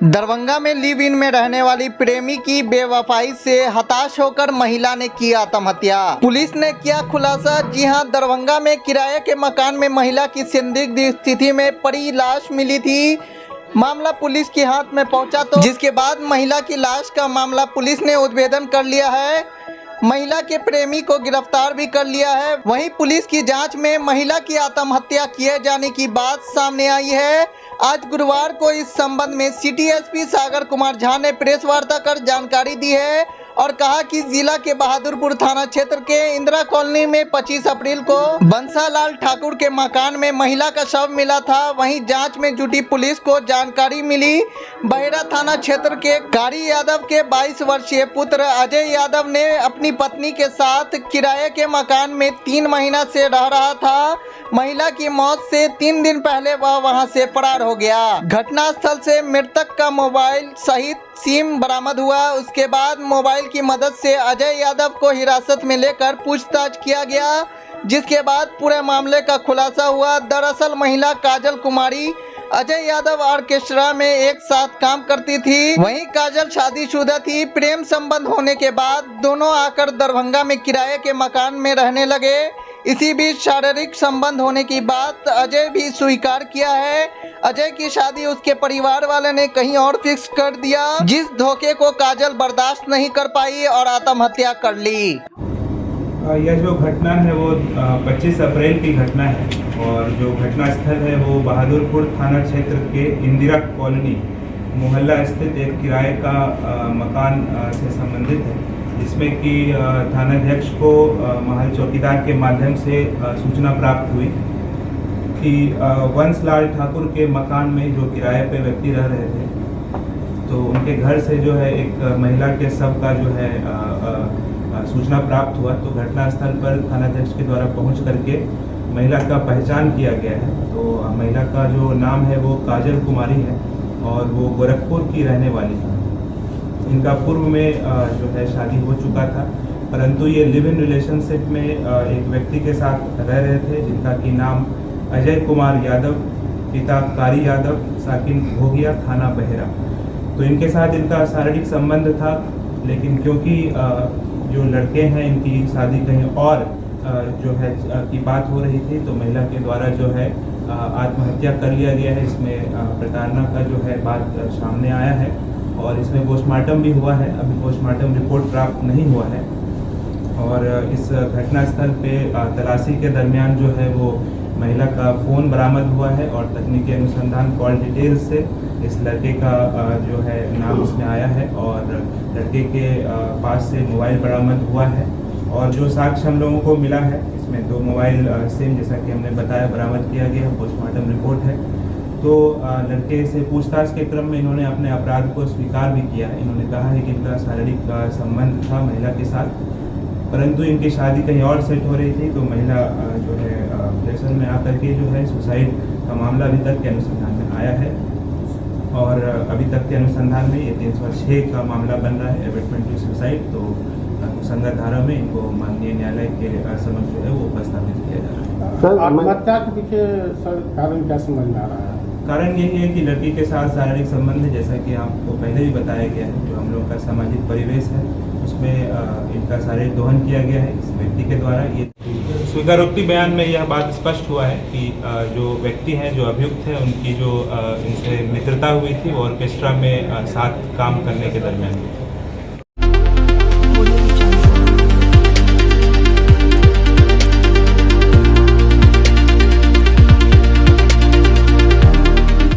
दरभंगा में live in में रहने वाली प्रेमी की बेवफाई से हताश होकर महिला ने की आत्महत्या। पुलिस ने किया खुलासा। जी हां, दरभंगा में किराए के मकान में महिला की संदिग्ध स्थिति में पड़ी लाश मिली थी। मामला पुलिस के हाथ में पहुंचा तो जिसके बाद महिला की लाश का मामला पुलिस ने उद्भेदन कर लिया है। महिला के प्रेमी को गिरफ्तार भी कर लिया है। वहीं पुलिस की जांच में महिला की आत्महत्या किए जाने की बात सामने आई है। आज गुरुवार को इस संबंध में सिटी एसपी सागर कुमार झा ने प्रेस वार्ता कर जानकारी दी है और कहा कि जिला के बहादुरपुर थाना क्षेत्र के इंदिरा कॉलोनी में 25 अप्रैल को बंसालाल ठाकुर के मकान में महिला का शव मिला था। वहीं जांच में जुटी पुलिस को जानकारी मिली बहेरा थाना क्षेत्र के कारी यादव के 22 वर्षीय पुत्र अजय यादव ने अपनी पत्नी के साथ किराए के मकान में 3 महीना से रह रहा था। महिला की मौत से 3 दिन पहले वह वहां से फरार हो गया। घटनास्थल से मृतक का मोबाइल सहित सिम बरामद हुआ। उसके बाद मोबाइल की मदद से अजय यादव को हिरासत में लेकर पूछताछ किया गया, जिसके बाद पूरे मामले का खुलासा हुआ। दरअसल महिला काजल कुमारी अजय यादव ऑर्केस्ट्रा में एक साथ काम करती थी। वहीं काजल शादीशुदा थी। प्रेम संबंध होने के बाद दोनों आकर दरभंगा में किराए के मकान में रहने लगे। इसी बीच शारीरिक संबंध होने की बात अजय भी स्वीकार किया है। अजय की शादी उसके परिवार वाले ने कहीं और फिक्स कर दिया, जिस धोखे को काजल बर्दाश्त नहीं कर पाई और आत्महत्या कर ली। यह जो घटना है वो 25 अप्रैल की घटना है और जो घटना स्थल है वो बहादुरपुर थाना क्षेत्र के इंदिरा कॉलोनी मोहल्ला स्थित एक किराए का मकान से संबंधित है, जिसमें कि थानाध्यक्ष को महल चौकीदार के माध्यम से सूचना प्राप्त हुई कि बंसालाल ठाकुर के मकान में जो किराए पे व्यक्ति रह रहे थे, तो उनके घर से जो है एक महिला के शव का जो है सूचना प्राप्त हुआ। तो घटनास्थल पर थानाध्यक्ष के द्वारा पहुंच करके महिला का पहचान किया गया है। तो महिला का जो नाम है वो काजल कुमारी है और वो गोरखपुर की रहने वाली है। इनका पूर्व में जो है शादी हो चुका था, परंतु ये लिव इन रिलेशनशिप में एक व्यक्ति के साथ रह रहे थे, जिनका कि नाम अजय कुमार यादव, पिता कारी यादव, साकिन भोगिया, थाना बहेरा। तो इनके साथ इनका शारीरिक संबंध था, लेकिन क्योंकि जो लड़के हैं इनकी शादी कहीं और जो है की बात हो रही थी, तो महिला के द्वारा जो है आत्महत्या कर लिया गया है। इसमें प्रताड़ना का जो है बात सामने आया है और इसमें पोस्टमार्टम भी हुआ है। अभी पोस्टमार्टम रिपोर्ट प्राप्त नहीं हुआ है और इस घटनास्थल पे तलाशी के दरमियान जो है वो महिला का फ़ोन बरामद हुआ है और तकनीकी अनुसंधान कॉल डिटेल से इस लड़के का जो है नाम इसमें आया है और लड़के के पास से मोबाइल बरामद हुआ है और जो साक्ष्य हम लोगों को मिला है, इसमें 2 मोबाइल सिम जैसा कि हमने बताया बरामद किया गया है। पोस्टमार्टम रिपोर्ट है। तो लड़के से पूछताछ के क्रम में इन्होंने अपने अपराध को स्वीकार भी किया है। इन्होंने कहा है कि इनका शारीरिक संबंध था महिला के साथ, परंतु इनकी शादी कहीं और सेट हो रही थी। तो महिला जो है प्रेशर में आकर के जो है सुसाइड का मामला अभी तक के अनुसंधान में आया है और अभी तक के अनुसंधान में ये 306 का मामला बन रहा है, एबेटमेंट टू सुसाइड। तो संगत धारा में इनको माननीय न्यायालय के समक्ष जो है वो उपस्थापित किया जा रहा है। सर, आत्महत्या के पीछे सर कारण क्या समझ में आ रहा है? कारण यही है कि लड़की के साथ शारीरिक संबंध है, जैसा कि आपको पहले भी बताया गया है। जो हम लोग का सामाजिक परिवेश है उसमें इनका शारीरिक दोहन किया गया है इस व्यक्ति के द्वारा। ये स्वीकारोक्ति बयान में यह बात स्पष्ट हुआ है कि जो व्यक्ति हैं, जो अभियुक्त हैं, उनकी जो इनसे मित्रता हुई थी वो ऑर्केस्ट्रा में साथ काम करने के दरमियान।